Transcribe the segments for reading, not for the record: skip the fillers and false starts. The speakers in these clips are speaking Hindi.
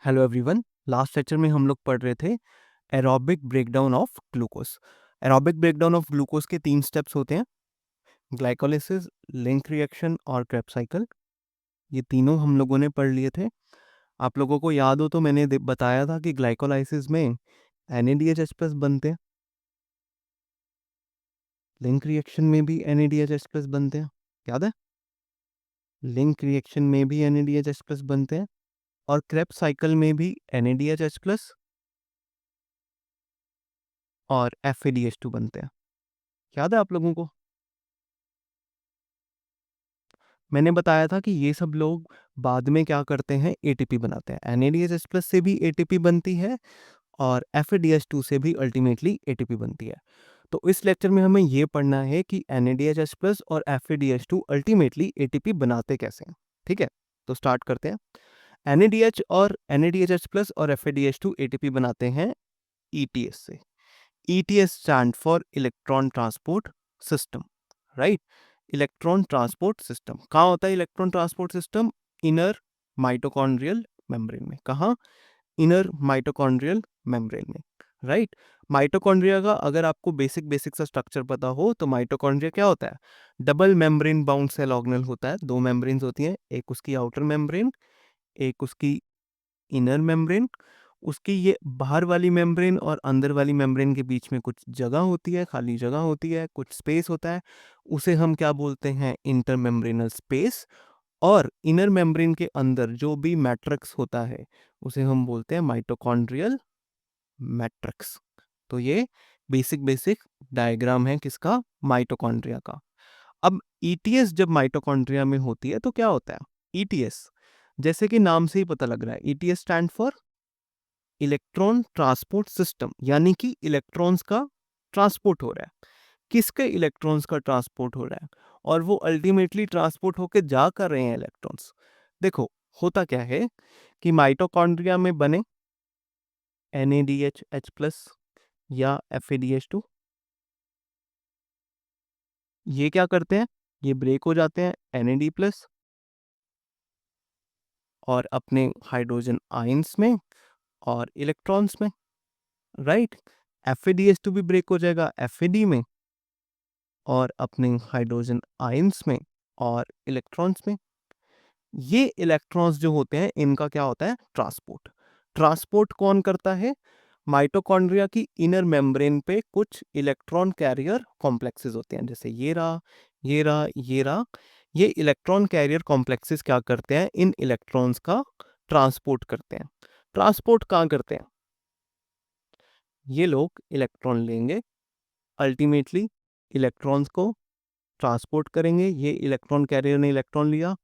Hello everyone. लास्ट लेक्चर में हम लोग पढ़ रहे थे aerobic breakdown of glucose. Aerobic breakdown of glucose के 3 स्टेप्स होते हैं, ग्लाइकोलिसिस, लिंक रिएक्शन और क्रेब्स साइकिल। ये तीनों हम लोगों ने पढ़ लिए थे। आप लोगों को याद हो तो मैंने बताया था कि ग्लाइकोलाइसिस में NADH+ बनते हैं, लिंक रिएक्शन में भी NADH+ बनते हैं, याद है? लिंक रिएक्शन में भी NADH+ बनते हैं और क्रेब्स साइकिल में भी NADH+ और FADH2 बनते हैं। याद है आप लोगों को? मैंने बताया था कि ये सब लोग बाद में क्या करते हैं, ATP बनाते हैं। NADH+ से भी ATP बनती है और FADH2 से भी अल्टीमेटली ATP बनती है। तो इस लेक्चर में हमें ये पढ़ना है कि NADH+ और FADH2 अल्टीमेटली ATP बनाते कैसे हैं। ठीक है, तो स्टार्ट करते हैं। NADH+ और FADH2 ATP बनाते हैं ETS से। ETS stand for electron transport system, right? Electron transport system कहाँ होता है? Electron transport system inner mitochondrial membrane में। कहाँ? इनर माइटोकॉन्ड्रियल मेम्ब्रेन में, राइट? माइटोकॉन्ड्रिया का अगर आपको बेसिक सा स्ट्रक्चर पता हो तो माइटोकॉन्ड्रिया क्या होता है? Double membrane bound cell organelle होता है। 2 मेम्ब्रेन्स होती हैं, एक उसकी आउटर मेम्ब्रेन, एक उसकी इनर मेम्ब्रेन। उसकी ये बाहर वाली मेम्ब्रेन और अंदर वाली मेम्ब्रेन के बीच में कुछ जगह होती है, खाली जगह होती है, कुछ स्पेस होता है, उसे हम क्या बोलते हैं? इंटरमेम्ब्रेनल स्पेस। और इनर मेम्ब्रेन के अंदर जो भी मैट्रिक्स होता है उसे हम बोलते हैं माइटोकॉन्ड्रियल मैट्रिक्स। तो ये बेसिक डायग्राम है किसका? माइटोकॉन्ड्रिया का। अब ETS जब माइटोकॉन्ड्रिया में होती है तो क्या होता है? ETS जैसे कि नाम से ही पता लग रहा है, ETS stand for electron transport system, यानी कि इलेक्ट्रॉन्स का ट्रांसपोर्ट हो रहा है। किसके इलेक्ट्रॉन्स का ट्रांसपोर्ट हो रहा है? और वो अल्टीमेटली ट्रांसपोर्ट होके जा कर रहे हैं इलेक्ट्रॉन्स। देखो, होता क्या है कि माइटोकॉन्ड्रिया में बने NADH+ या FADH2, ये क्या करते हैं? ये ब्रेक हो जाते हैं NAD+ और अपने हाइड्रोजन आयंस में और इलेक्ट्रॉन्स में, राइट? FADH2 भी ब्रेक हो जाएगा FAD में और अपने हाइड्रोजन आयंस में और इलेक्ट्रॉन्स में। ये इलेक्ट्रॉन्स जो होते हैं इनका क्या होता है? ट्रांसपोर्ट। ट्रांसपोर्ट कौन करता है? माइटोकॉन्ड्रिया की इनर मेम्ब्रेन पे कुछ इलेक्ट्रॉन कैरियर कॉम्प्लेक्सेस होते हैं, जैसे ये रहा, ये रहा, ये रहा। ये इलेक्ट्रॉन कैरियर कॉम्प्लेक्सेस क्या करते हैं? इन इलेक्ट्रॉन्स का ट्रांसपोर्ट करते हैं। ट्रांसपोर्ट कहाँ करते हैं? ये लोग इलेक्ट्रॉन लेंगे, अल्टीमेटली इलेक्ट्रॉन्स को ट्रांसपोर्ट करेंगे। ये इलेक्ट्रॉन कैरियर ने इलेक्ट्रॉन लिया,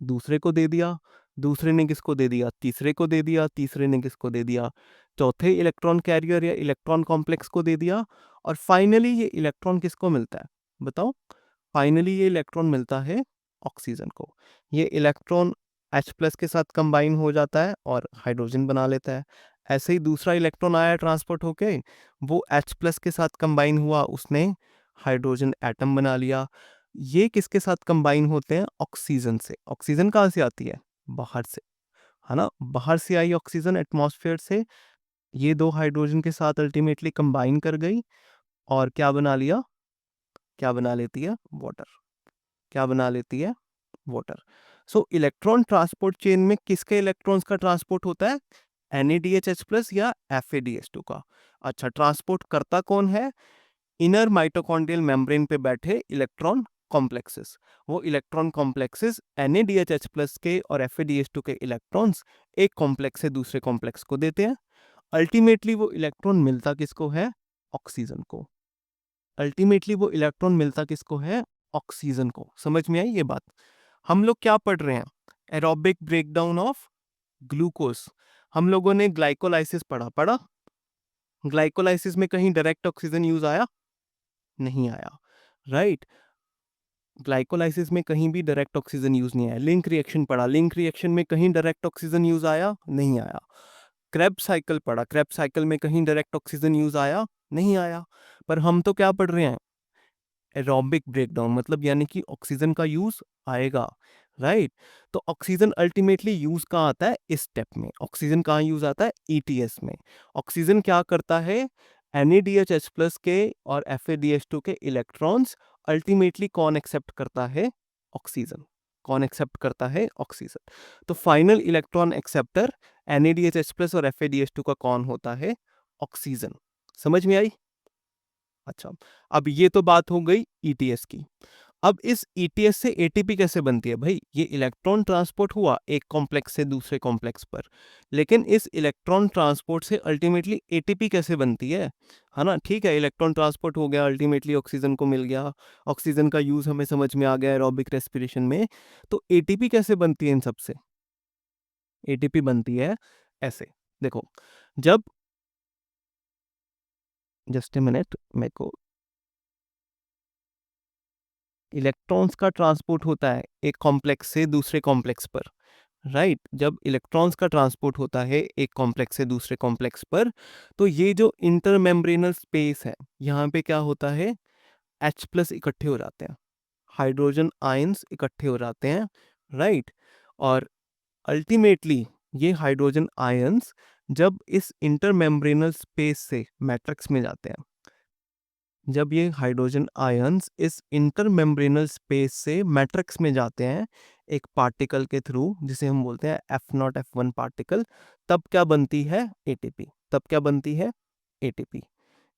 दूसरे को दे दिया, दूसरे ने किसको दे दिया? तीसरे को दे दिया, तीसरे ने किसको दे दिया? चौथे इलेक्ट्रॉन कैरियर या इलेक्ट्रॉन कॉम्प्लेक्स को दे दिया। और फाइनली ये इलेक्ट्रॉन किसको मिलता है? बताओ। फाइनली ये इलेक्ट्रॉन मिलता है ऑक्सीजन को। ये इलेक्ट्रॉन H+ के साथ कंबाइन हो जाता है और हाइड्रोजन बना लेता है। ऐसे ही दूसरा इलेक्ट्रॉन आया ट्रांसपोर्ट होके, वो H+ के साथ कंबाइन हुआ, उसने हाइड्रोजन एटम बना लिया। ये किसके साथ कंबाइन होते हैं? ऑक्सीजन से। ऑक्सीजन कहाँ से आती है? बाहर से, है ना? बाहर से आई ऑक्सीजन एटमॉस्फेयर से, ये 2 हाइड्रोजन के साथ अल्टीमेटली कंबाइन कर गई और क्या बना लिया? क्या बना लेती है? वाटर। क्या बना लेती है? वाटर। सो इलेक्ट्रॉन ट्रांसपोर्ट चेन में किसके इलेक्ट्रॉन्स का ट्रांसपोर्ट होता है? NADH+ या FADH2 का। अच्छा, ट्रांसपोर्ट करता कौन है? इनर माइटोकॉन्ड्रियल मेम्ब्रेन पे बैठे इलेक्ट्रॉन कॉम्प्लेक्सेस। वो इलेक्ट्रॉन कॉम्प्लेक्सेस NADH+ के और FADH2 के इलेक्ट्रॉन्स एक कॉम्प्लेक्स से दूसरे कॉम्प्लेक्स को देते हैं। अल्टीमेटली वो इलेक्ट्रॉन मिलता किसको है? ऑक्सीजन को। अल्टीमेटली वो इलेक्ट्रॉन मिलता किसको है? ऑक्सीजन को। समझ में आई ये बात? हम लोग क्या पढ़ रहे हैं? Aerobic breakdown of glucose. हम लोगों ने ग्लाइकोलाइसिस पढ़ा। ग्लाइकोलाइसिस में कहीं डायरेक्ट ऑक्सीजन यूज आया? नहीं आया, राइट? ग्लाइकोलाइसिस में कहीं भी डायरेक्ट ऑक्सीजन यूज नहीं आया। लिंक रिएक्शन पढ़ा, लिंक रिएक्शन में कहीं डायरेक्ट ऑक्सीजन यूज आया? नहीं आया। क्रेब्स साइकिल पढ़ा, क्रेब्स साइकिल में कहीं डायरेक्ट ऑक्सीजन यूज आया? नहीं आया। पर हम तो क्या पढ़ रहे हैं? एरोबिक ब्रेकडाउन, मतलब यानी कि ऑक्सीजन का यूज आएगा, राइट। तो ऑक्सीजन अल्टीमेटली यूज कहाँ आता है, इस स्टेप में। ऑक्सीजन कहाँ यूज आता है, ईटीएस में। ऑक्सीजन क्या करता है, NADH प्लस के और FADH2 के इलेक्ट्रॉन्स अल्टीमेटली कौन एक्सेप्ट करता है, ऑक्सीजन। कौन एक्सेप्ट करता है, ऑक्सीजन। तो final electron acceptor NADH plus और FADH2 का कौन होता है, ऑक्सीजन। समझ में आई? अच्छा, अब ये तो बात हो गई ईटीएस की। अब इस ईटीएस से एटीपी कैसे बनती है भाई, ये इलेक्ट्रॉन ट्रांसपोर्ट हुआ एक कॉम्प्लेक्स से दूसरे कॉम्प्लेक्स पर, लेकिन इस इलेक्ट्रॉन ट्रांसपोर्ट से अल्टीमेटली एटीपी कैसे बनती है ना। ठीक है, इलेक्ट्रॉन ट्रांसपोर्ट हो गया, अल्टीमेटली ऑक्सीजन को मिल गया, ऑक्सीजन का यूज हमें समझ में आ गया एरोबिक रेस्पिरेशन में। तो एटीपी कैसे बनती है इन सबसे, एटीपी बनती है ऐसे। देखो, जब, जस्ट ए मिनट, मेरे को, इलेक्ट्रॉन्स का ट्रांसपोर्ट होता है एक कॉम्प्लेक्स से दूसरे कॉम्प्लेक्स पर, राइट। जब इलेक्ट्रॉन्स का ट्रांसपोर्ट होता है एक कॉम्प्लेक्स से दूसरे कॉम्प्लेक्स पर, तो ये जो इंटरमेम्ब्रेनल स्पेस है, यहाँ पे क्या होता है, H प्लस इकट्ठे हो जाते हैं, हाइड्रोजन आयंस इकट्ठे हो जाते हैं, राइट। और अल्टीमेटली ये हाइड्रोजन आयंस जब इस इंटरमेम्ब्रेनल स्पेस से मैट्रिक्स में जाते हैं, जब ये हाइड्रोजन आयंस इस इंटरमेम्ब्रेनल स्पेस से मैट्रिक्स में जाते हैं एक पार्टिकल के थ्रू, जिसे हम बोलते हैं F0 F1 पार्टिकल, तब क्या बनती है, एटीपी। तब क्या बनती है, एटीपी।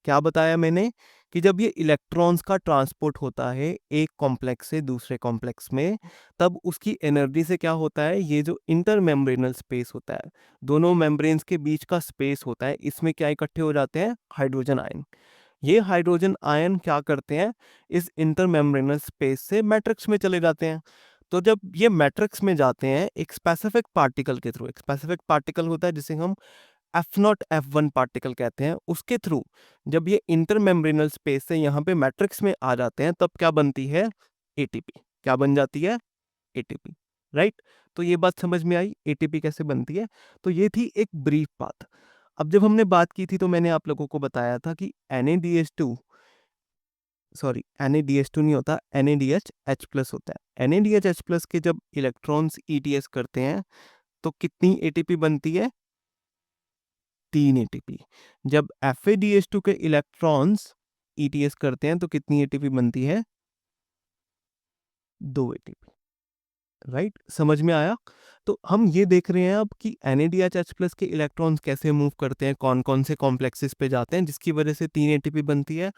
क्या बताया मैंने कि जब ये इलेक्ट्रॉन्स का ट्रांसपोर्ट होता है एक कॉम्प्लेक्स से दूसरे कॉम्प्लेक्स में, तब उसकी एनर्जी से क्या होता है, ये जो इंटरमेम्ब्रेनल स्पेस होता है, दोनों मेम्ब्रेन्स के बीच का स्पेस होता है, इसमें क्या इकट्ठे हो जाते हैं, हाइड्रोजन आयन। ये हाइड्रोजन आयन क्या करते हैं, इस इंटरमेम्ब्रेनल स्पेस से मैट्रिक्स में चले जाते हैं। तो जब ये मैट्रिक्स में जाते हैं एक स्पेसिफिक पार्टिकल के थ्रू, एक स्पेसिफिक पार्टिकल होता है जिसे हम F0 F1 पार्टिकल कहते हैं, उसके थ्रू जब ये इंटरमेम्ब्रेनल स्पेस से यहाँ पे मैट्रिक्स में आ जाते हैं, तब क्या बनती है, एटीपी। क्या बन जाती है, एटीपी, राइट। तो ये बात समझ में आई, एटीपी कैसे बनती है। तो ये थी एक ब्रीफ बात। अब जब हमने बात की थी तो मैंने आप लोगों को बताया था कि NADH2, सॉरी NADH2 नहीं होता, NADH प्लस होता है। NADH प्लस के जब इलेक्ट्रॉन्स ETS करते हैं तो कितनी एटीपी बनती है, 3 एटीपी। जब FADH2 के इलेक्ट्रॉन्स ETS करते हैं तो कितनी एटीपी बनती है, 2 एटीपी, राइट। समझ में आया। तो हम ये देख रहे हैं अब कि NADH प्लस के इलेक्ट्रॉन्स कैसे मूव करते हैं, कौन कौन से कॉम्प्लेक्सेस पे जाते हैं जिसकी वजह से 3 एटीपी बनती है,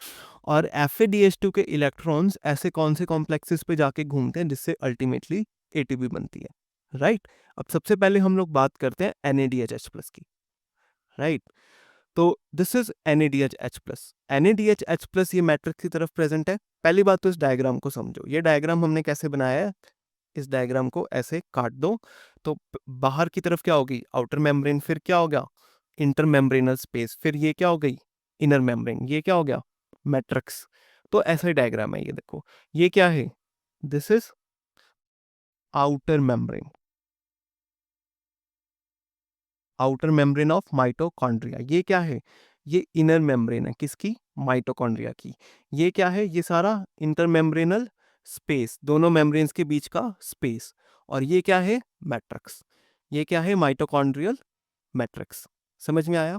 और FADH2 के इलेक्ट्रॉन्स ऐसे कौन से कॉम्प्लेक्सेस पे जाके घूमते हैं जिससे अल्टीमेटली एटीपी बनती है, राइट। अब सबसे पहले हम लोग बात करते हैं NADH प्लस की, राइट। तो this is NADH plus. NADH plus ये मैट्रिक्स की तरफ प्रेजेंट है। पहली बात तो इस डायग्राम को समझो, ये डायग्राम हमने कैसे बनाया है, इस डायग्राम को ऐसे काट दो तो बाहर की तरफ क्या होगी, आउटर मेम्ब्रेन, फिर क्या होगा, इंटर मेम्ब्रेनल स्पेस, फिर ये क्या हो गई, इनर मेम्ब्रेन, ये क्या हो गया, मैट्रिक्स। तो ऐसा ही डायग्राम है ये, देखो ये क्या है, this is outer membrane, outer membrane of mitochondria. ये क्या है, ये इनर मेम्ब्रेन है, किसकी, माइटोकॉन्ड्रिया की। ये क्या है, ये सारा इंटर मेम्ब्रेनल स्पेस, दोनों मेम्ब्रेन्स के बीच का स्पेस। और ये क्या है, मैट्रिक्स। ये क्या है, माइटोकॉन्ड्रियल मैट्रिक्स। समझ में आया।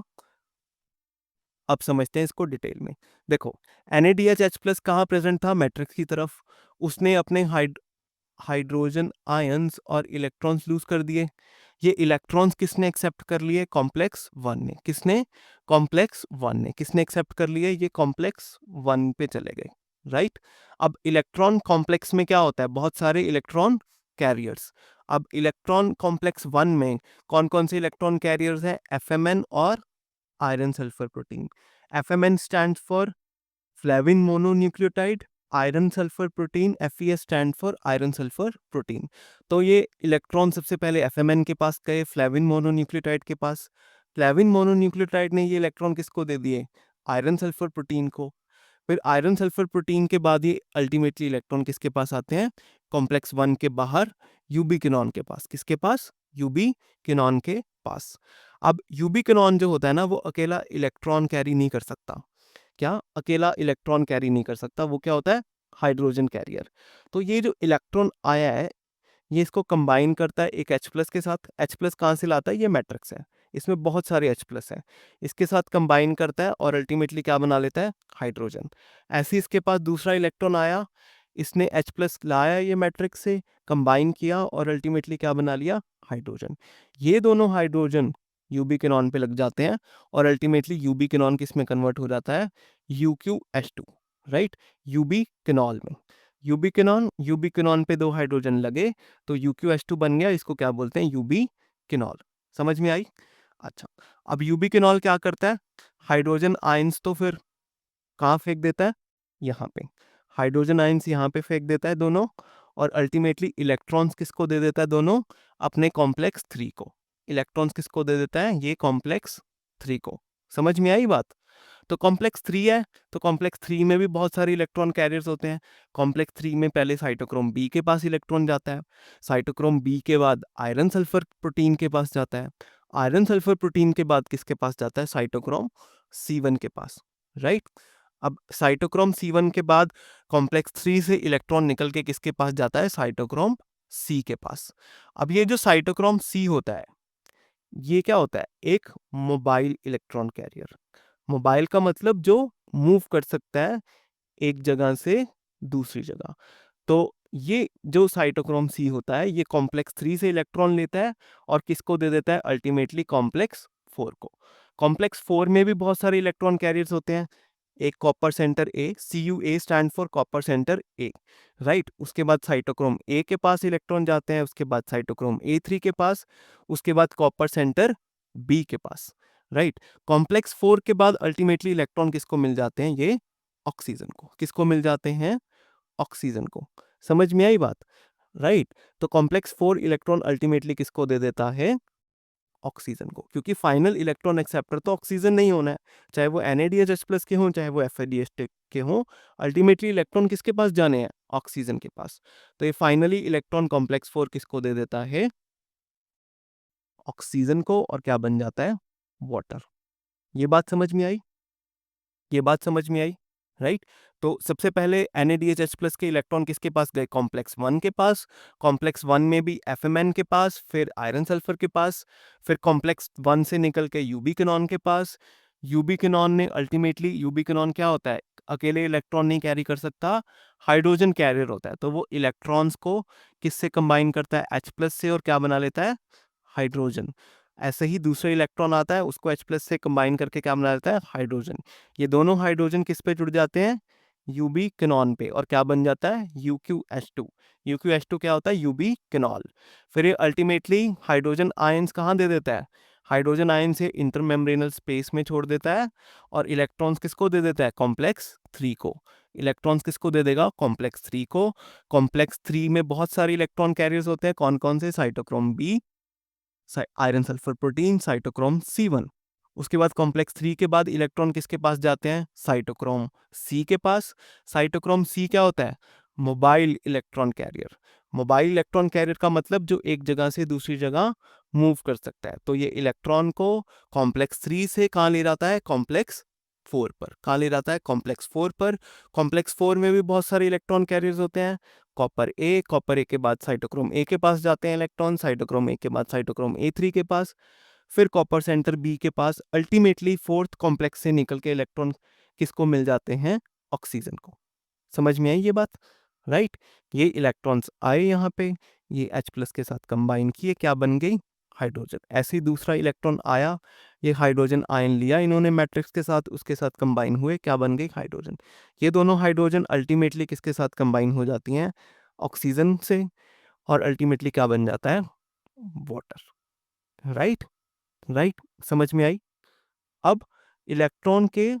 अब समझते हैं इसको डिटेल में। देखो, NADH प्लस कहाँ प्रेजेंट था, मैट्रिक्स की तरफ। उसने अपने हाइड्रोजन आयंस और इलेक्ट्रॉन्स लूज कर दिए। ये इलेक्ट्रॉन्स किसने एक्सेप्ट कर लिए, कॉम्प्लेक्स 1 ने। किसने, कॉम्प्लेक्स 1 ने। किसने एक्सेप्ट कर लिए, ये कॉम्प्लेक्स 1 पे चले गए, राइट। अब इलेक्ट्रॉन कॉम्प्लेक्स में क्या होता है, बहुत सारे इलेक्ट्रॉन कैरियर्स। अब इलेक्ट्रॉन कॉम्प्लेक्स 1 में कौन कौन से इलेक्ट्रॉन कैरियर्स हैं, FMN और iron sulphur protein. FMN stand for flavin mononucleotide, iron sulphur protein, FES stand for iron sulphur protein. तो ये इलेक्ट्रॉन सबसे पहले FMN के पास गए, फ्लेविन मोनोन्यूक्लियोटाइड के पास। फ्लेविन मोनोन्यूक्लियोटाइड ने ये इलेक्ट्रॉन किसको दे दिए, आयरन सल्फर प्रोटीन को। फिर आयरन सल्फर प्रोटीन के बाद ये अल्टीमेटली इलेक्ट्रॉन किसके पास आते हैं, कॉम्प्लेक्स 1 के बाहर, यूबीक्विनोन के पास। किसके पास, यूबीक्विनोन के पास। अब यूबीक्विनोन जो होता है ना, वो अकेला इलेक्ट्रॉन कैरी नहीं कर सकता। क्या, अकेला इलेक्ट्रॉन कैरी नहीं कर सकता, वो क्या होता है, हाइड्रोजन कैरियर। तो ये जो इलेक्ट्रॉन आया है, ये इसको कंबाइन करता है एक H+ के साथ। H+ कहाँ से लाता है? ये मैट्रिक्स है, इसमें बहुत सारे H+ हैं, इसके साथ कंबाइन करता है और अल्टीमेटली क्या बना लेता है? हाइड्रोजन। ऐसे ही इसके पास दूसरा इलेक्ट्रॉन आया, इसने H+ लाया ये मैट्रिक्स से, कंबाइन किया और अल्टीमेटली क्या बना लिया? हाइड्रोजन। ये दोनों हाइड्रोजन यूबिक्विनॉन पे लग जाते हैं और अल्टीमेटली यूबिक्विनॉन किस में कन्वर्ट हो जाता है? UqH2, राइट, यूबिक्विनॉल में। यूबिक्विनॉन पे 2 हाइड्रोजन लगे तो UqH2 बन गया, इसको क्या बोलते हैं? यूबिक्विनॉल। समझ में आई? अच्छा, अब यूबिक्विनॉल क्या करता है? हाइड्रोजन आयंस तो फिर कहाँ फेंक देता है? यहाँ पे। हाइड्रोजन आयंस यहाँ पे फेंक देता है दोनों, और अल्टीमेटली इलेक्ट्रॉन्स किसको दे देता है? दोनों अपने कॉम्प्लेक्स 3 को। इलेक्ट्रॉन्स किसको दे देता है? ये कॉम्प्लेक्स 3 को। समझ में आई बात? तो कॉम्प्लेक्स 3 है, तो कॉम्प्लेक्स 3 में भी बहुत सारे इलेक्ट्रॉन कैरियर्स होते हैं। कॉम्प्लेक्स 3 में पहले साइटोक्रोम बी के पास इलेक्ट्रॉन जाता है, साइटोक्रोम बी के बाद आयरन सल्फर प्रोटीन के पास जाता है, आयरन सल्फर प्रोटीन के बाद किसके पास जाता है? साइटोक्रोम C1 के पास, राइट। अब साइटोक्रोम C1 के बाद कॉम्प्लेक्स 3 से इलेक्ट्रॉन निकल के किसके पास जाता है? साइटोक्रोम C के पास। अब ये जो साइटोक्रोम C होता है, ये क्या होता है? एक मोबाइल इलेक्ट्रॉन कैरियर। मोबाइल का मतलब जो मूव कर सकता है एक जगह से दूसरी जगह। तो ये जो साइटोक्रोम C होता है, ये कॉम्प्लेक्स 3 से इलेक्ट्रॉन लेता है और किसको दे देता है? अल्टीमेटली कॉम्प्लेक्स 4 को। कॉम्प्लेक्स 4 में भी बहुत सारे इलेक्ट्रॉन कैरियर्स होते हैं। एक copper centre A, CuA stand for copper centre A, right. उसके बाद साइटोक्रोम A के पास इलेक्ट्रॉन जाते हैं, उसके बाद साइटोक्रोम A3 के पास, उसके बाद कॉपर सेंटर B के पास, राइट। कॉम्प्लेक्स 4 के बाद अल्टीमेटली इलेक्ट्रॉन किसको मिल जाते हैं? ये ऑक्सीजन को। किसको मिल जाते हैं? ऑक्सीजन को। समझ में आई बात? राइट। तो कॉम्प्लेक्स 4 इलेक्ट्रॉन अल्टीमेटली किसको दे देता है? ऑक्सीजन को, क्योंकि फाइनल इलेक्ट्रॉन एक्सेप्टर तो ऑक्सीजन नहीं होना है, चाहे वो NADH+ के हों, चाहे वो FADH के हों, अल्टीमेटली इलेक्ट्रॉन किसके पास जाने हैं? ऑक्सीजन के पास। तो ये फाइनली इलेक्ट्रॉन कॉम्प्लेक्स 4 किसको दे देता है? ऑक्सीजन को, और क्या बन जाता है? वाटर। ये बात समझ में आई? ये बात समझ में आई, राइट। तो सबसे पहले NADH+ के इलेक्ट्रॉन किसके पास गए? कॉम्प्लेक्स 1 के पास। कॉम्प्लेक्स 1 में भी FMN के पास, फिर आयरन सल्फर के पास, फिर कॉम्प्लेक्स 1 से निकल के यूबिक्विनॉन के पास। यूबिक्विनॉन ने अल्टीमेटली, यूबिक्विनॉन क्या होता है? अकेले इलेक्ट्रॉन नहीं कैरी कर सकता, हाइड्रोजन कैरियर होता है, तो वो इलेक्ट्रॉन्स को किससे कंबाइन करता है? H+ से, और क्या बना लेता है? हाइड्रोजन। ऐसे ही दूसरा इलेक्ट्रॉन आता है, उसको H+ से कंबाइन करके क्या बना लेता है? हाइड्रोजन। ये दोनों हाइड्रोजन किस पे जुड़ जाते हैं? यूबिक्विनॉन पे, और क्या बन जाता है? UqH2। UqH2 क्या होता है? यूबिक्विनॉल। फिर ये अल्टीमेटली हाइड्रोजन आयंस कहाँ दे देता है? हाइड्रोजन आयन से इंटरमेम्ब्रेनल स्पेस में छोड़ देता है, और इलेक्ट्रॉन्स किसको दे देता है? कॉम्प्लेक्स 3 को। इलेक्ट्रॉन्स किसको दे देगा? कॉम्प्लेक्स 3 को। कॉम्प्लेक्स 3 में बहुत सारे इलेक्ट्रॉन कैरियर्स होते हैं, कौन कौन से? Cytochrome B, iron sulphur protein, cytochrome C1। उसके बाद कॉम्प्लेक्स 3 के बाद इलेक्ट्रॉन किसके पास जाते हैं? साइटोक्रोम C के पास। साइटोक्रोम C क्या होता है? Mobile electron carrier. Mobile electron carrier का मतलब जो एक जगह से दूसरी जगह मूव कर सकता है। तो ये इलेक्ट्रॉन को कॉम्प्लेक्स 3 से कहाँ ले जाता है? कॉम्प्लेक्स 4 पर। कहाँ ले जाता है? कॉम्प्लेक्स 4 पर। कॉम्प्लेक्स 4 में भी बहुत सारे इलेक्ट्रॉन कैरियर्स होते हैं। कॉपर ए के बाद साइटोक्रोम A के पास जाते हैं इलेक्ट्रॉन, साइटोक्रोम A के बाद साइटोक्रोम A3 के पास, फिर कॉपर सेंटर B के पास। अल्टीमेटली फोर्थ कॉम्प्लेक्स से निकल के इलेक्ट्रॉन किसको मिल जाते हैं? ऑक्सीजन को। समझ में आई ये बात? राइट। ये इलेक्ट्रॉन्स आए यहाँ पे, ये H+ के साथ कंबाइन किए, क्या बन गई? हाइड्रोजन। ऐसे ही दूसरा इलेक्ट्रॉन आया, ये हाइड्रोजन आयन लिया इन्होंने मैट्रिक्स के साथ, उसके साथ कंबाइन हुए, क्या बन गई? हाइड्रोजन। ये दोनों हाइड्रोजन अल्टीमेटली किसके साथ कंबाइन हो जाती हैं? ऑक्सीजन से, और अल्टीमेटली क्या बन जाता है? वाटर। राइट, राइट, समझ में आई? अब इलेक्ट्रॉन के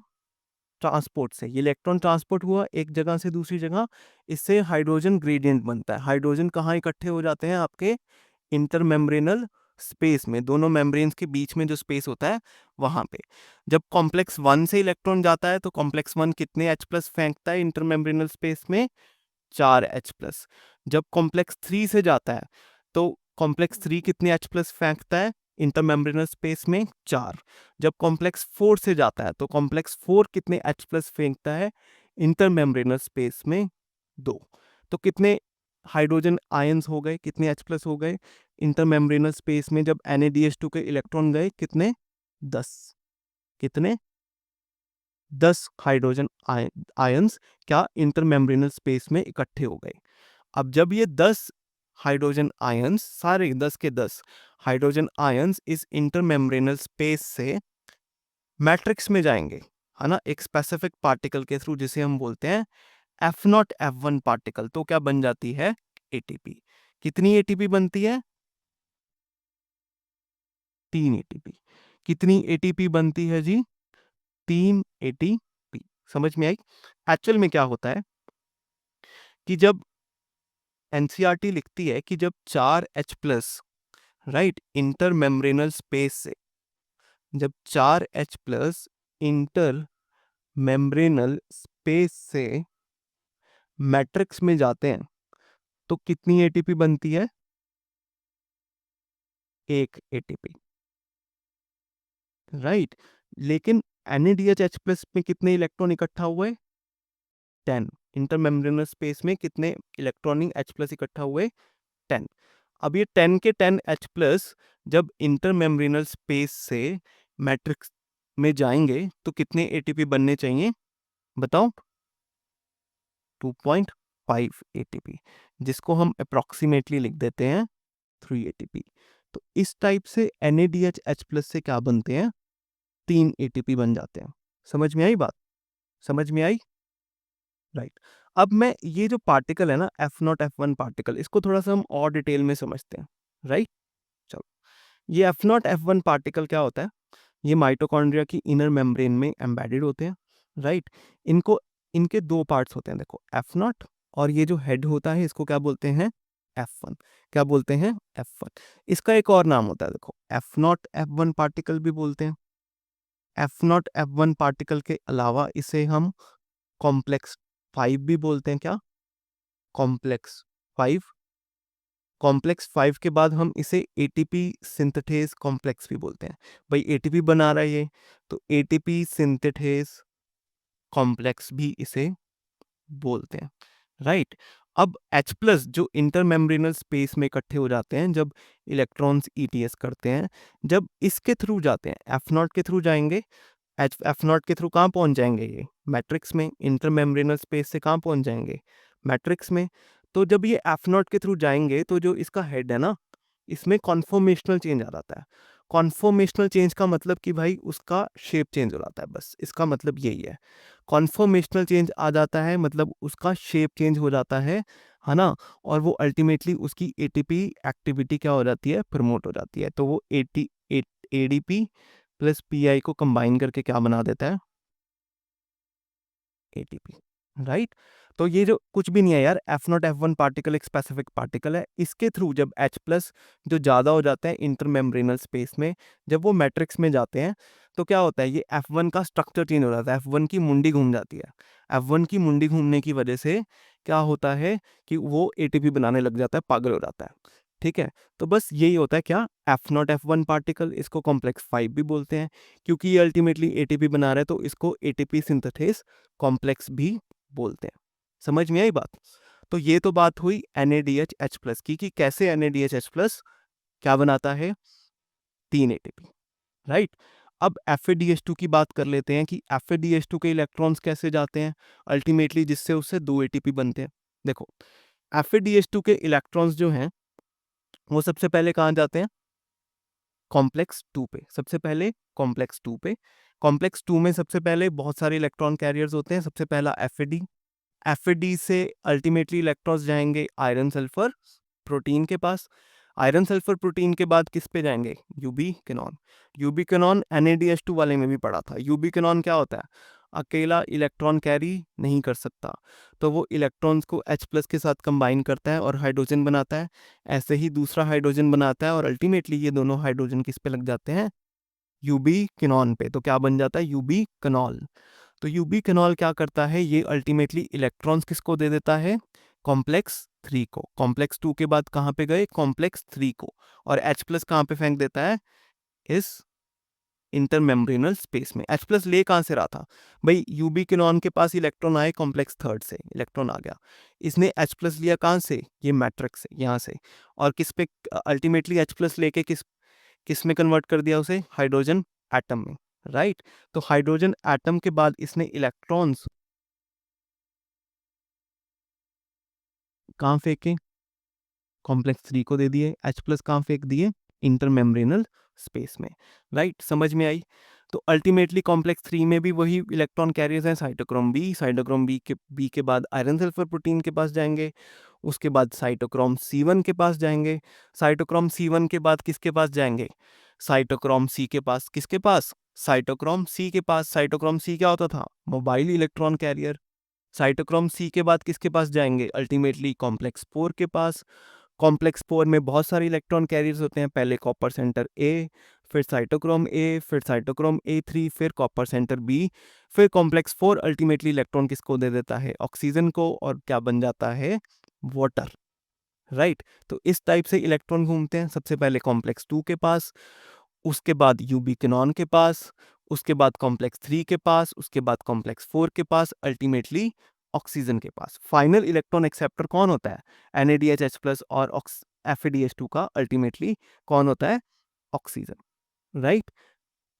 ट्रांसपोर्ट से, ये इलेक्ट्रॉन ट्रांसपोर्ट हुआ एक जगह से दूसरी जगह, इससे हाइड्रोजन ग्रेडियंट बनता है। हाइड्रोजन कहाँ इकट्ठे हो जाते हैं? आपके इंटरमेम्ब्रेनल स्पेस में, दोनों मेम्ब्रेन्स के बीच में जो स्पेस होता है वहां पे। जब कॉम्प्लेक्स 1 से इलेक्ट्रॉन जाता है तो कॉम्प्लेक्स 1 कितने H+ फेंकता है इंटरमेम्ब्रेनल स्पेस में? 4 H+। जब कॉम्प्लेक्स 3 से जाता है तो कॉम्प्लेक्स 3 कितने H+ फेंकता है इंटरमेम्ब्रेनल स्पेस में? 4। जब कॉम्प्लेक्स 4 से जाता है तो कॉम्प्लेक्स 4 कितने H+ फेंकता है इंटरमेम्ब्रेनल स्पेस में? 2। तो कितने हाइड्रोजन आयंस हो गए, कितने H+ हो गए इंटरमेम्ब्रेनल स्पेस में जब NaDH2 के इलेक्ट्रॉन गए, कितने 10, कितने 10 हाइड्रोजन आयंस क्या इंटरमेम्ब्रेनल स्पेस में इकट्ठे हो गए। अब जब ये 10 हाइड्रोजन आयंस, सारे 10 के 10 हाइड्रोजन आयंस इस इंटरमेम्ब्रेनल स्पेस से मैट्रिक्स में जाएंगे, है ना, एक स्पेसिफिक पार्टिकल के थ्रू जिसे हम बोलते हैं F0 F1 पार्टिकल, तो क्या बन जाती है एटीपी। कितनी एटीपी बनती है 3 एटीपी। कितनी एटीपी बनती है जी 3 एटीपी। समझ में आई। एक्चुअल में क्या होता है कि जब एनसीईआरटी लिखती है कि जब 4H+ राइट इंटरमेम्ब्रेनल स्पेस से, जब 4H+ इंटर मेम्ब्रेनल स्पेस से मैट्रिक्स में जाते हैं तो कितनी एटीपी बनती है 1 एटीपी, राइट। लेकिन NaDH+ में कितने इलेक्ट्रॉन इकट्ठा हुए 10। इंटरमेम्ब्रेनल स्पेस में कितने इलेक्ट्रॉनिक H+ इकट्ठा हुए 10। अब ये 10 के 10 H+ जब इंटरमेम्ब्रेनल स्पेस से मैट्रिक्स में जाएंगे तो कितने एटीपी बनने चाहिए बताओ 2.5 एटीपी, जिसको हम अप्रोक्सीमेटली लिख देते हैं 3 एटीपी। तो इस टाइप से NaDH+ से क्या बनते हैं 3 एटीपी बन जाते हैं। समझ में आई बात, समझ में आई, राइट। अब मैं ये जो पार्टिकल है ना F0 F1 पार्टिकल, इसको थोड़ा सा हम और डिटेल में समझते हैं, राइट। चलो, ये F0 F1 पार्टिकल क्या होता है, ये माइटोकॉन्ड्रिया की इनर मेम्ब्रेन में एम्बेडेड होते हैं, राइट। इनको, इनके दो पार्ट्स होते हैं देखो F0, और ये जो हेड होता है इसको क्या बोलते हैं F1। क्या बोलते हैं F1। इसका एक और नाम होता है देखो F0 F1 पार्टिकल भी बोलते हैं। F0 F1 पार्टिकल के अलावा इसे हम कॉम्प्लेक्स 5 भी बोलते हैं। क्या कॉम्प्लेक्स 5, कॉम्प्लेक्स 5 के बाद हम इसे एटीपी सिंथेटेज कॉम्प्लेक्स भी बोलते हैं। भाई एटीपी बना रहा है ये, तो एटीपी सिंथेटेज कॉम्प्लेक्स भी इसे बोलते हैं, राइट। अब H+ जो इंटरमेम्ब्रेनल स्पेस में इकट्ठे हो जाते हैं जब इलेक्ट्रॉन्स ETS करते हैं, जब इसके थ्रू जाते हैं F0 के थ्रू जाएंगे, F0 के थ्रू कहाँ पहुंच जाएंगे ये मैट्रिक्स में, इंटरमेम्ब्रेनल स्पेस से कहाँ पहुंच जाएंगे मैट्रिक्स में। तो जब ये F0 के थ्रू जाएंगे तो जो इसका हेड है ना, इसमें कॉन्फॉर्मेशनल चेंज आ जाता है। कॉन्फॉर्मेशनल चेंज का मतलब कि भाई उसका शेप चेंज हो जाता है, बस इसका मतलब यही है। कॉन्फॉर्मेशनल चेंज आ जाता है मतलब उसका शेप चेंज हो जाता है ना। और वो अल्टीमेटली उसकी एटीपी एक्टिविटी क्या हो जाती है प्रमोट हो जाती है। तो वो एडीपी प्लस पीआई को कंबाइन करके क्या बना देता है एटीपी, राइट। तो ये जो कुछ भी नहीं है यार, F0 F1 पार्टिकल एक स्पेसिफिक पार्टिकल है। इसके थ्रू जब H+ जो ज़्यादा हो जाता है इंटरमेम्ब्रेनल स्पेस में, जब वो मैट्रिक्स में जाते हैं तो क्या होता है ये F1 का स्ट्रक्चर चेंज हो जाता है, F1 की मुंडी घूम जाती है। F1 की मुंडी घूमने की वजह से क्या होता है कि वो एटीपी बनाने लग जाता है, पागल हो जाता है, ठीक है। तो बस यही होता है क्या F0 F1 पार्टिकल, इसको कॉम्प्लेक्स 5 भी बोलते हैं क्योंकि ये अल्टीमेटली एटीपी बना रहा है, तो इसको एटीपी सिंथेटेज कॉम्प्लेक्स भी बोलते हैं। समझ में आई बात। तो ये तो बात हुई NaDH+ की कि कैसे NaDH+ क्या बनाता है 3 एटीपी, राइट। अब FADH2 की बात कर लेते हैं कि FADH2 के इलेक्ट्रॉन्स कैसे जाते हैं अल्टीमेटली, जिससे उससे 2 एटीपी बनते हैं। देखो FADH2 के इलेक्ट्रॉन्स जो हैं वो सबसे पहले कहाँ जाते हैं कॉम्प्लेक्स 2 पे, सबसे पहले कॉम्प्लेक्स 2 पे। कॉम्प्लेक्स 2 में सबसे पहले बहुत सारे इलेक्ट्रॉन कैरियर्स होते हैं। सबसे पहला FAD, FAD से अल्टीमेटली इलेक्ट्रॉन्स जाएंगे आयरन सल्फर प्रोटीन के पास। आयरन सल्फर प्रोटीन के बाद किस पे जाएंगे यूबीक्विनोन। यूबीक्विनोन NaDH2 वाले में भी पढ़ा था। यूबीक्विनोन क्या होता है, अकेला इलेक्ट्रॉन कैरी नहीं कर सकता, तो वो इलेक्ट्रॉन्स को H+ के साथ कंबाइन करता है और हाइड्रोजन बनाता है। ऐसे ही दूसरा हाइड्रोजन बनाता है और अल्टीमेटली ये दोनों हाइड्रोजन किस पे लग जाते हैं यूबीक्विनोन पे। तो क्या बन जाता है यूबीक्विनोल। तो यूबीक्विनोल क्या करता है, ये अल्टीमेटली इलेक्ट्रॉन्स किसको दे देता है कॉम्प्लेक्स 3 को। कॉम्प्लेक्स 2 के बाद कहाँ पे गए कॉम्प्लेक्स 3 को, और H+ कहाँ पे फेंक देता है इस इंटरमेम्ब्रेनल स्पेस में। H प्लस ले कहाँ से रहा था भाई, यूबी किनॉन के पास इलेक्ट्रॉन आए कॉम्प्लेक्स थर्ड से, इलेक्ट्रॉन आ गया, इसने H प्लस लिया कहाँ से, ये मैट्रिक्स से, यहाँ से, और किस पे अल्टीमेटली H प्लस लेके किस में कन्वर्ट कर दिया उसे, हाइड्रोजन एटम में, राइट। तो हाइड्रोजन एटम के बाद इसने इलेक्ट्रॉन्स कहाँ फेंके, कॉम्प्लेक्स 3 को दे दिए, H प्लस कहाँ फेंक दिए, इंटरमेम्ब्रेनल स्पेस में, राइट। समझ में आई। तो अल्टीमेटली कॉम्प्लेक्स 3 में भी वही इलेक्ट्रॉन कैरियर्स हैं, साइटोक्रोम बी के बाद आयरन सल्फर प्रोटीन के पास जाएंगे, उसके बाद साइटोक्रोम C1 के पास जाएंगे, साइटोक्रोम C1 के बाद किसके पास जाएंगे, साइटोक्रोम C के पास, किसके पास, साइटोक्रोम C के पास। साइटोक्रोम C क्या होता था, mobile electron carrier. Cytochrome C के बाद किसके पास जाएंगे, अल्टीमेटली कॉम्प्लेक्स 4 के पास। कॉम्प्लेक्स 4 में बहुत सारे इलेक्ट्रॉन कैरियर्स होते हैं, पहले कॉपर सेंटर ए, फिर साइटोक्रोम ए, फिर साइटोक्रोम A3, फिर कॉपर सेंटर बी, फिर कॉम्प्लेक्स 4 अल्टीमेटली इलेक्ट्रॉन किसको दे देता है, ऑक्सीजन को, और क्या बन जाता है, वाटर, राइट। तो इस टाइप से इलेक्ट्रॉन घूमते हैं, सबसे पहले कॉम्प्लेक्स 2 के पास, उसके बाद यूबी किनॉन के पास, उसके बाद कॉम्प्लेक्स 3 के पास, उसके बाद कॉम्प्लेक्स 4 के पास, अल्टीमेटली ऑक्सीजन के पास। फाइनल इलेक्ट्रॉन एक्सेप्टर कौन होता है, NADH प्लस और FADH2 का अल्टीमेटली कौन होता है, ऑक्सीजन, राइट,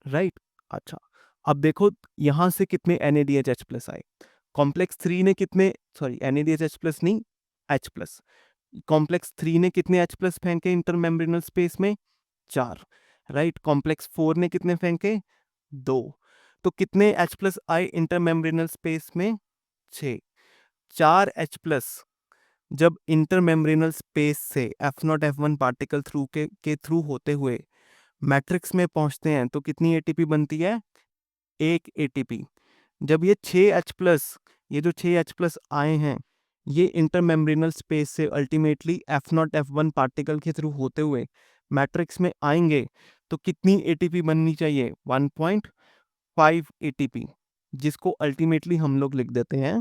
राइट। अच्छा, अब देखो यहां से कितने NADH प्लस आए, कॉम्प्लेक्स 3 ने कितने, सॉरी NADH प्लस नहीं, H प्लस, कॉम्प्लेक्स 3 ने कितने H प्लस फेंके इंटरमेम्ब्रेनल स्पेस में, 4, राइट। कॉम्प्लेक्स 4 ने कितने फेंके, 2। तो कितने H प्लस आए इंटरमेम्ब्रेनल स्पेस में, 6। 4 H प्लस जब इंटरमेम्ब्रेनल स्पेस से F0 F1 पार्टिकल के थ्रू होते हुए मैट्रिक्स में पहुंचते हैं तो कितनी एटीपी बनती है, 1 एटीपी। जब ये 6 H प्लस, ये जो 6 H प्लस आए हैं, ये इंटरमेम्ब्रेनल स्पेस से अल्टीमेटली F0 F1 पार्टिकल के थ्रू होते हुए मैट्रिक्स में आएंगे, तो कितनी एटीपी बननी चाहिए, 1.5 एटीपी, जिसको अल्टीमेटली हम लोग लिख देते हैं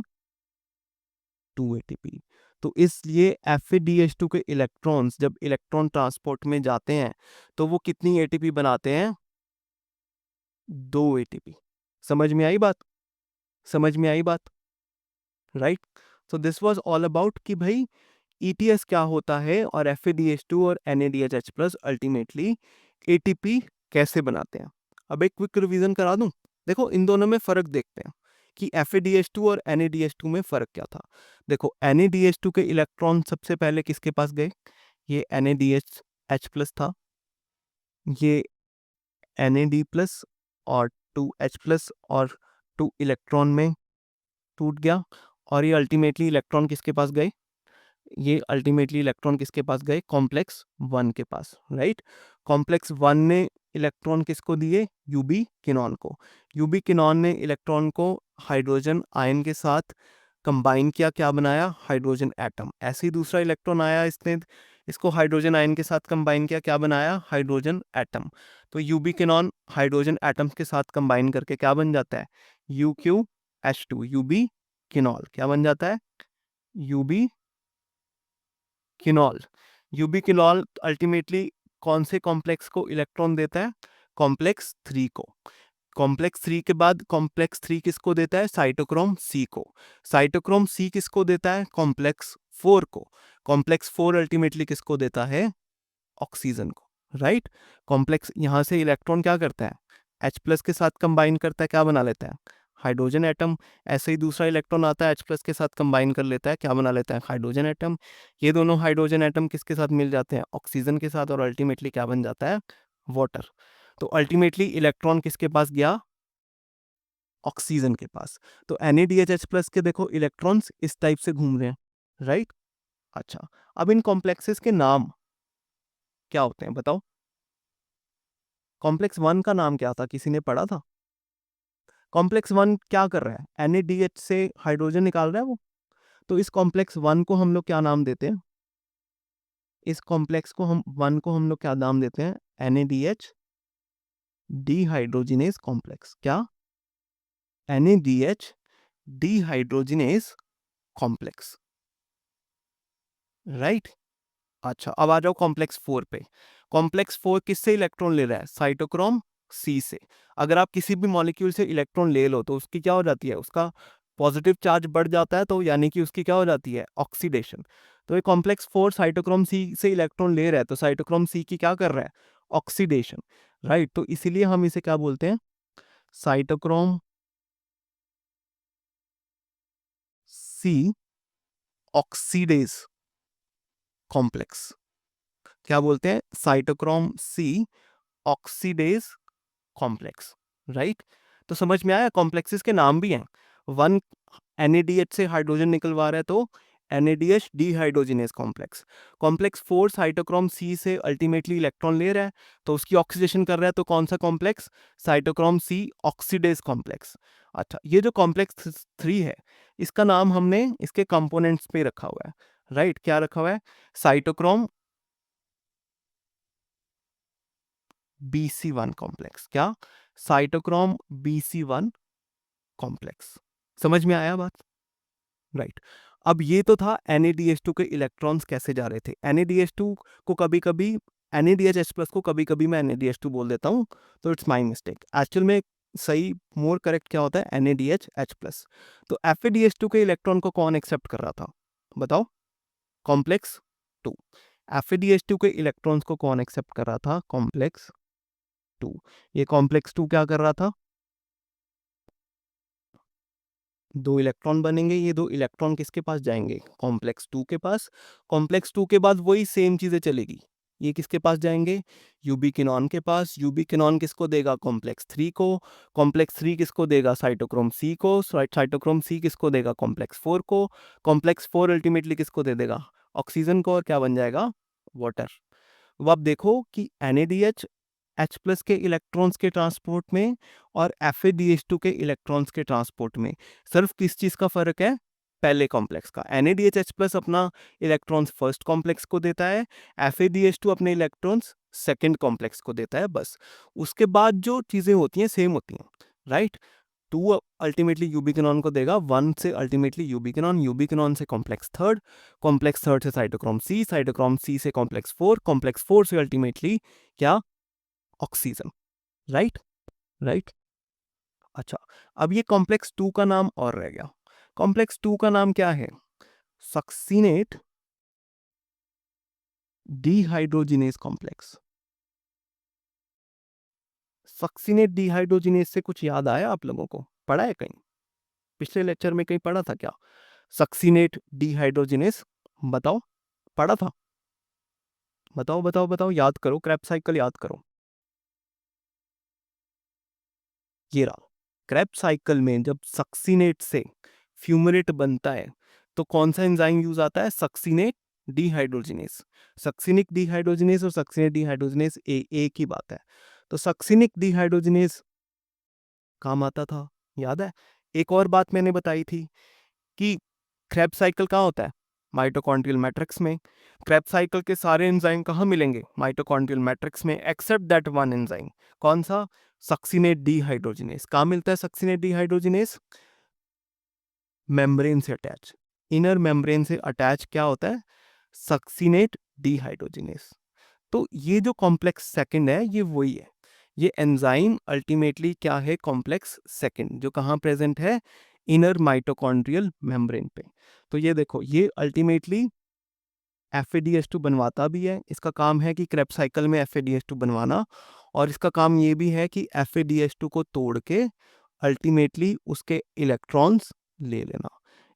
2 एटीपी। तो इसलिए FADH2 के इलेक्ट्रॉन्स जब इलेक्ट्रॉन ट्रांसपोर्ट में जाते हैं तो वो कितनी एटीपी बनाते हैं, 2 एटीपी। समझ में आई बात, समझ में आई बात, right. So this was all about कि भाई ETS क्या होता है और FADH2 और NADH प्लस अल्टीमेटली ATP कैसे बनाते हैं। अब एक क्विक रिवीजन करा दूं, देखो इन दोनों में फर्क देखते हैं कि FADH2 और NADH2 में फर्क क्या था। देखो NADH2 के इलेक्ट्रॉन सबसे पहले किसके पास गए, ये NADH प्लस था, ये NAD प्लस और 2H प्लस और 2 इलेक्ट्रॉन में टूट गया, और ये अल्टीमेटली इलेक्ट्रॉन किसके पास गए, ये अल्टीमेटली इलेक्ट्रॉन किसके पास गए, कॉम्प्लेक्स 1 के पास, राइट। कॉम्प्लेक्स 1 ने इलेक्ट्रॉन किसको दिए, यूबी किनॉन को। यूबी किनॉन ने इलेक्ट्रॉन को हाइड्रोजन आयन के साथ कंबाइन किया, क्या बनाया, हाइड्रोजन एटम। ऐसे ही दूसरा इलेक्ट्रॉन आया, इसने इसको हाइड्रोजन आयन के साथ कंबाइन किया, क्या बनाया, हाइड्रोजन एटम। तो यूबी किनॉन हाइड्रोजन एटम्स के साथ कंबाइन करके क्या बन जाता है, UqH2, यूबी किनॉल क्या बन जाता है, यूबी किनॉल। यूबी किनॉल अल्टीमेटली कौन से कॉम्प्लेक्स को इलेक्ट्रॉन देता है, कॉम्प्लेक्स 3 को। कॉम्प्लेक्स 3 के बाद कॉम्प्लेक्स 3 किसको देता है, साइटोक्रोम C को। साइटोक्रोम C किसको देता है, कॉम्प्लेक्स 4 को। कॉम्प्लेक्स 4 अल्टीमेटली किसको देता है, ऑक्सीजन को, राइट। कॉम्प्लेक्स यहां से इलेक्ट्रॉन क्या करता है, H प्लस के साथ कंबाइन करता है, क्या बना लेता है, हाइड्रोजन एटम। ऐसे ही दूसरा इलेक्ट्रॉन आता है, H प्लस के साथ कंबाइन कर लेता है, क्या बना लेता है, हाइड्रोजन एटम। ये दोनों हाइड्रोजन एटम किसके साथ मिल जाते हैं, ऑक्सीजन के साथ, और अल्टीमेटली क्या बन जाता है, वाटर। तो अल्टीमेटली इलेक्ट्रॉन किसके पास गया, ऑक्सीजन के पास। तो NADH प्लस के देखो इलेक्ट्रॉन्स इस टाइप से घूम रहे हैं, राइट। अच्छा, अब इन कॉम्प्लेक्सेस के नाम क्या होते हैं बताओ। कॉम्प्लेक्स 1 का नाम क्या था, किसी ने पढ़ा था, कॉम्प्लेक्स 1 क्या कर रहा है, NADH से हाइड्रोजन निकाल रहा है वो। तो इस कॉम्प्लेक्स 1 को हम लोग क्या नाम देते हैं, इस कॉम्प्लेक्स को हम 1 को हम लोग क्या नाम देते हैं, NADH डीहाइड्रोजिनेज कॉम्प्लेक्स। क्या, NADH डीहाइड्रोजिनेज कॉम्प्लेक्स, राइट। अच्छा, अब आ जाओ कॉम्प्लेक्स 4 पे। कॉम्प्लेक्स 4 किससे इलेक्ट्रॉन ले रहा है, साइटोक्रोम सी से। अगर आप किसी भी मॉलिक्यूल से इलेक्ट्रॉन ले लो तो उसकी क्या हो जाती है, उसका पॉजिटिव चार्ज बढ़ जाता है, तो यानी कि उसकी क्या हो जाती है, ऑक्सीडेशन। तो ये कॉम्प्लेक्स 4 साइटोक्रोम सी से इलेक्ट्रॉन ले रहा है, तो साइटोक्रोम सी की क्या कर रहा है, ऑक्सीडेशन, राइट। तो इसीलिए हम इसे क्या बोलते हैं, साइटोक्रोम सी ऑक्सीडेज कॉम्प्लेक्स। क्या बोलते हैं, cytochrome C oxidase complex, right. तो समझ में आया, कॉम्प्लेक्सेस के नाम भी हैं। वन NADH से हाइड्रोजन निकलवा रहा है तो NADH dehydrogenase complex. Complex 4 cytochrome C से अल्टीमेटली इलेक्ट्रॉन ले रहा है तो उसकी ऑक्सीडेशन कर रहा है, तो कौन सा complex, cytochrome C oxidase complex. अच्छा, ये जो कॉम्प्लेक्स 3 है इसका नाम हमने इसके कंपोनेंट्स पे रखा हुआ है, राइट। क्या रखा हुआ है, साइटोक्रोम BC1 कॉम्प्लेक्स। क्या, साइटोक्रोम BC1 कॉम्प्लेक्स। समझ में आया बात, राइट। अब ये तो था NADH2 के इलेक्ट्रॉन्स कैसे जा रहे थे। NADH2 को कभी कभी NADH+ को कभी कभी मैं NADH2 बोल देता हूँ, तो इट्स माई मिस्टेक। एक्चुअल में सही मोर करेक्ट क्या होता है, NADH+। तो FADH2 के इलेक्ट्रॉन को कौन एक्सेप्ट कर रहा था, बताओ, कॉम्प्लेक्स 2। FADH2 के इलेक्ट्रॉन्स को कौन एक्सेप्ट कर रहा था, कॉम्प्लेक्स 2। ये कॉम्प्लेक्स 2 क्या कर रहा था, 2 इलेक्ट्रॉन बनेंगे, ये 2 इलेक्ट्रॉन किसके पास जाएंगे, कॉम्प्लेक्स 2 के पास। कॉम्प्लेक्स 2 के बाद वही सेम चीजें चलेगी, ये किसके पास जाएंगे, यूबिकिनॉन के पास। यूबिकिनॉन किसको देगा, कॉम्प्लेक्स 3 को। कॉम्प्लेक्स 3 किसको देगा, साइटोक्रोम सी को। साइटोक्रोम सी किसको देगा, कॉम्प्लेक्स 4 को। कॉम्प्लेक्स 4 अल्टीमेटली किसको दे देगा, ऑक्सीजन को, और क्या बन जाएगा, वाटर। अब आप देखो कि NADH H+ के इलेक्ट्रॉन्स के ट्रांसपोर्ट में और FADH2 के इलेक्ट्रॉन्स के ट्रांसपोर्ट में सिर्फ किस चीज का फर्क है, पहले कॉम्प्लेक्स का। NADH H+ अपना इलेक्ट्रॉन्स फर्स्ट कॉम्प्लेक्स को देता है, FADH2 अपने इलेक्ट्रॉन्स सेकंड कॉम्प्लेक्स को देता है, बस। उसके बाद जो चीजें होती हैं सेम होती हैं, राइट। 2 अल्टीमेटली यूबिकिनॉन को देगा, 1 से अल्टीमेटली यूबिकिनॉन, यूबिकिनॉन से कॉम्प्लेक्स थर्ड, कॉम्प्लेक्स थर्ड से साइटोक्रोम सी, साइटोक्रोम सी से कॉम्प्लेक्स 4, कॉम्प्लेक्स 4 से अल्टीमेटली क्या, ऑक्सीजन, राइट, राइट। अच्छा, अब ये कॉम्प्लेक्स 2 का नाम और रह गया। कॉम्प्लेक्स 2 का नाम क्या है, succinate dehydrogenase complex. Succinate dehydrogenase से कुछ याद आया आप लोगों को, पढ़ा है कहीं, पिछले लेक्चर में कहीं पढ़ा था क्या, सक्सीनेट डिहाइड्रोजिनेस, बताओ, पढ़ा था, बताओ बताओ बताओ, याद करो, क्रेब्स साइकिल याद करो। ये रहा, क्रेब्स साइकिल में जब सक्सीनेट से फ्यूमरेट बनता है तो कौन सा एंजाइम यूज आता है, सक्सीनेट डिहाइड्रोजिनेस। सक्सीनिक डिहाइड्रोजिनेस और सक्सीनेट डिहाइड्रोजिनेस एक ही बात है। तो सक्सीनिक डिहाइड्रोजिनेस काम आता था, याद है। एक और बात मैंने बताई थी कि क्रेब्स साइकिल कहाँ होता है, माइटोकॉन्ड्रियल मैट्रिक्स में। क्रेब्स साइकिल के सारे एंजाइम कहाँ मिलेंगे, माइटोकॉन्ड्रियल मैट्रिक्स में, एक्सेप्ट दैट वन एंजाइम, कौन सा, सक्सीनेट डिहाइड्रोजिनेस। कहाँ मिलता है सक्सीनेट डिहाइड्रोजिनेस, मेम्ब्रेन से अटैच, इनर मेम्ब्रेन से अटैच क्या होता है, सक्सीनेट डिहाइड्रोजिनेस। तो ये जो कॉम्प्लेक्स सेकंड है ये वही है, ये एंजाइम अल्टीमेटली क्या है, कॉम्प्लेक्स सेकंड, जो कहाँ प्रेजेंट है, इनर माइटोकॉन्ड्रियल मेम्ब्रेन पे। तो ये देखो, ये अल्टीमेटली FADH2 बनवाता भी है, इसका काम है कि क्रेब्स साइकिल में FADH2 बनवाना, और इसका काम ये भी है कि FADH2 को तोड़ के अल्टीमेटली उसके इलेक्ट्रॉन्स ले लेना।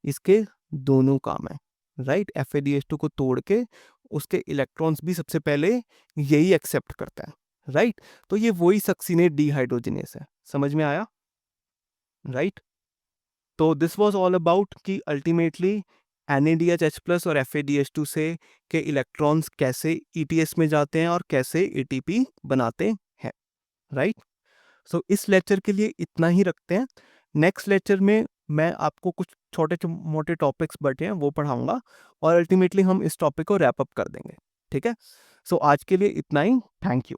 इसके दोनों काम है, राइट। FADH2 को तोड़ के उसके इलेक्ट्रॉन्स भी सबसे पहले यही एक्सेप्ट करता है, राइट। तो ये वही सक्सीनेट डिहाइड्रोजिनेस है, समझ में आया, राइट। तो दिस वाज ऑल अबाउट कि अल्टीमेटली NADH+ और FADH2 से के इलेक्ट्रॉन्स कैसे ETS में जाते हैं और कैसे ATP बनाते हैं, राइट। सो इस लेक्चर के लिए इतना ही रखते हैं। नेक्स्ट लेक्चर में मैं आपको कुछ छोटे मोटे टॉपिक्स बचे हैं वो पढ़ाऊंगा, और अल्टीमेटली हम इस टॉपिक को रैप अप कर देंगे, ठीक है। सो आज के लिए इतना ही, थैंक यू।